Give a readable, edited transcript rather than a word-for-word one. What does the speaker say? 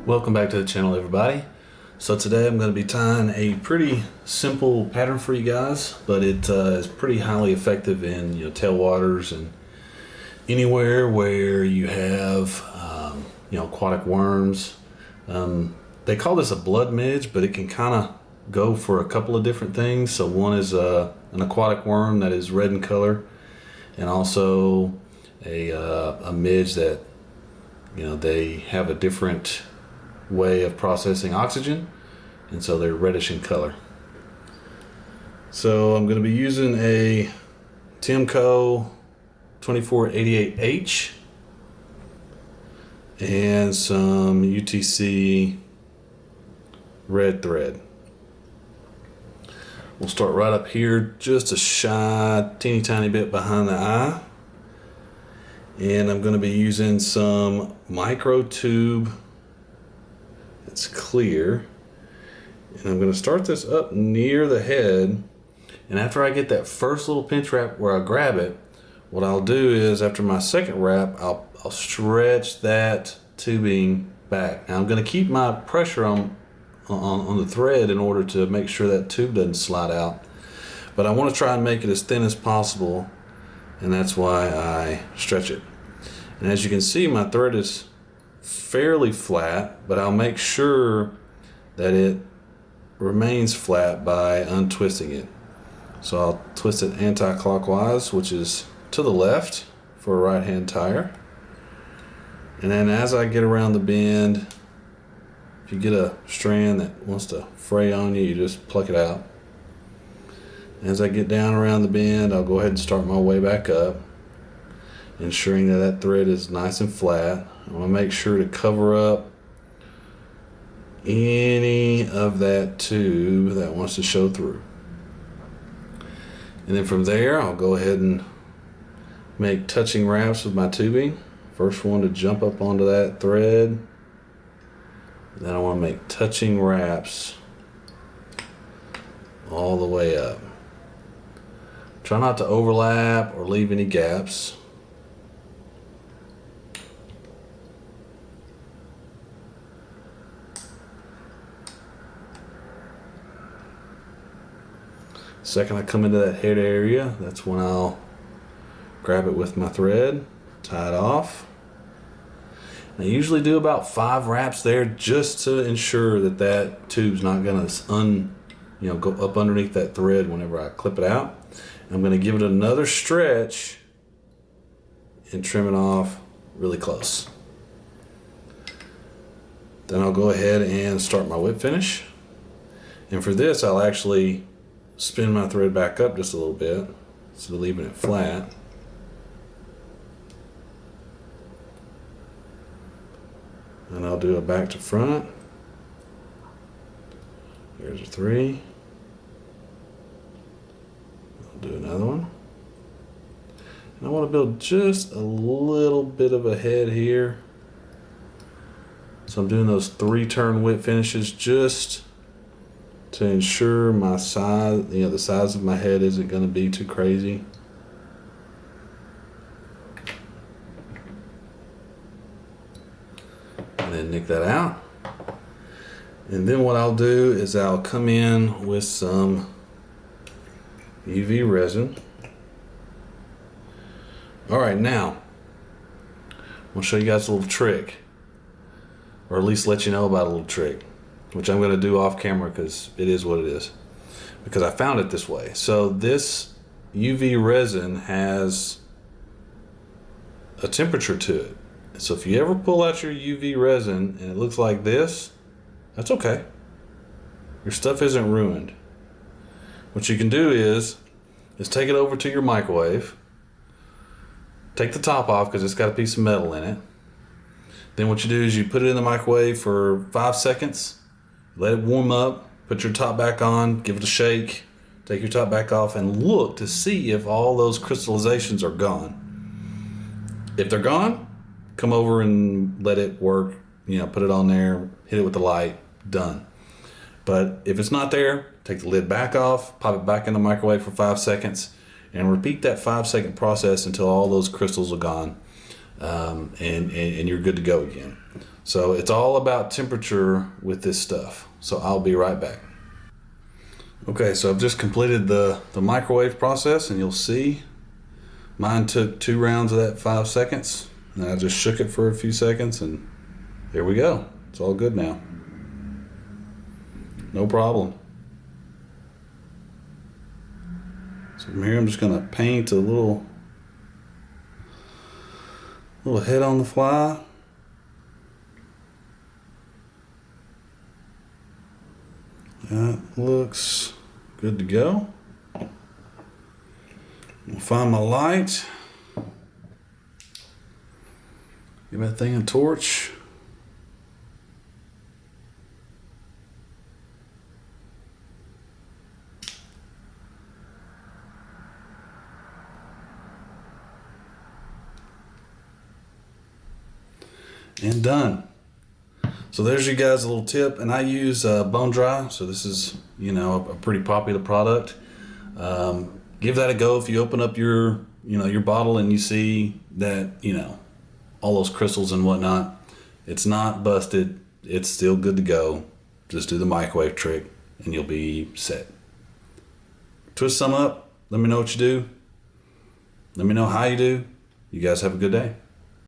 Welcome back to the channel, everybody. So today I'm going to be tying a pretty simple pattern for you guys, but it is pretty highly effective in tailwaters and anywhere where you have aquatic worms. They call this a blood midge, but it can kind of go for a couple of different things. So one is an aquatic worm that is red in color, and also a midge that they have a different way of processing oxygen, and so they're reddish in color. So I'm going to be using a Temco 2488H and some UTC red thread. We'll start right up here, just a shy teeny tiny bit behind the eye, and I'm going to be using some micro tube. It's clear, and I'm going to start this up near the head, and after I get that first little pinch wrap where I grab it, what I'll do is after my second wrap I'll stretch that tubing back. Now I'm going to keep my pressure on the thread in order to make sure that tube doesn't slide out, but I want to try and make it as thin as possible, and that's why I stretch it. And as you can see, my thread is fairly flat, but I'll make sure that it remains flat by untwisting it. So I'll twist it anti-clockwise, which is to the left for a right hand tire. And then as I get around the bend, if you get a strand that wants to fray on you, you just pluck it out. As I get down around the bend, I'll go ahead and start my way back up, ensuring that that thread is nice and flat. I want to make sure to cover up any of that tube that wants to show through. And then from there, I'll go ahead and make touching wraps with my tubing. First one to jump up onto that thread. Then I want to make touching wraps all the way up. Try not to overlap or leave any gaps. Second I come into that head area, that's when I'll grab it with my thread, tie it off. And I usually do about 5 wraps there just to ensure that that tube's not going to go up underneath that thread whenever I clip it out. I'm going to give it another stretch and trim it off really close. Then I'll go ahead and start my whip finish. And for this, I'll actually spin my thread back up just a little bit, so leaving it flat. And I'll do a back to front. Here's a 3. I'll do another one. And I want to build just a little bit of a head here. So I'm doing those 3 turn whip finishes just to ensure my size, the size of my head isn't going to be too crazy. And then nick that out. And then what I'll do is I'll come in with some UV resin. Alright, now I'm going to show you guys a little trick, or at least let you know about a little trick, which I'm going to do off camera because it is what it is, because I found it this way. So this UV resin has a temperature to it. So if you ever pull out your UV resin and it looks like this, that's okay. Your stuff isn't ruined. What you can do is take it over to your microwave, take the top off because it's got a piece of metal in it. Then what you do is you put it in the microwave for 5 seconds, let it warm up, put your top back on, give it a shake, take your top back off, and look to see if all those crystallizations are gone. If they're gone, come over and let it work, put it on there, hit it with the light, done. But if it's not there, take the lid back off, pop it back in the microwave for 5 seconds, and repeat that 5-second process until all those crystals are gone. and you're good to go again. So it's all about temperature with this stuff. So I'll be right back. Okay, so I've just completed the microwave process, and you'll see mine took 2 rounds of that 5 seconds. And I just shook it for a few seconds, and there we go. It's all good now. No problem. So from here I'm just gonna paint a little head on the fly. That looks good to go. I'll find my light. Give that thing a torch. And done. So there's you guys a little tip, and I use Bone Dry, so this is, you know, a pretty popular product. Give that a go if you open up your bottle and you see that, you know, all those crystals and whatnot. It's not busted. It's still good to go. Just do the microwave trick and you'll be set. Twist some up. Let me know what you do. Let me know how you do. You guys have a good day.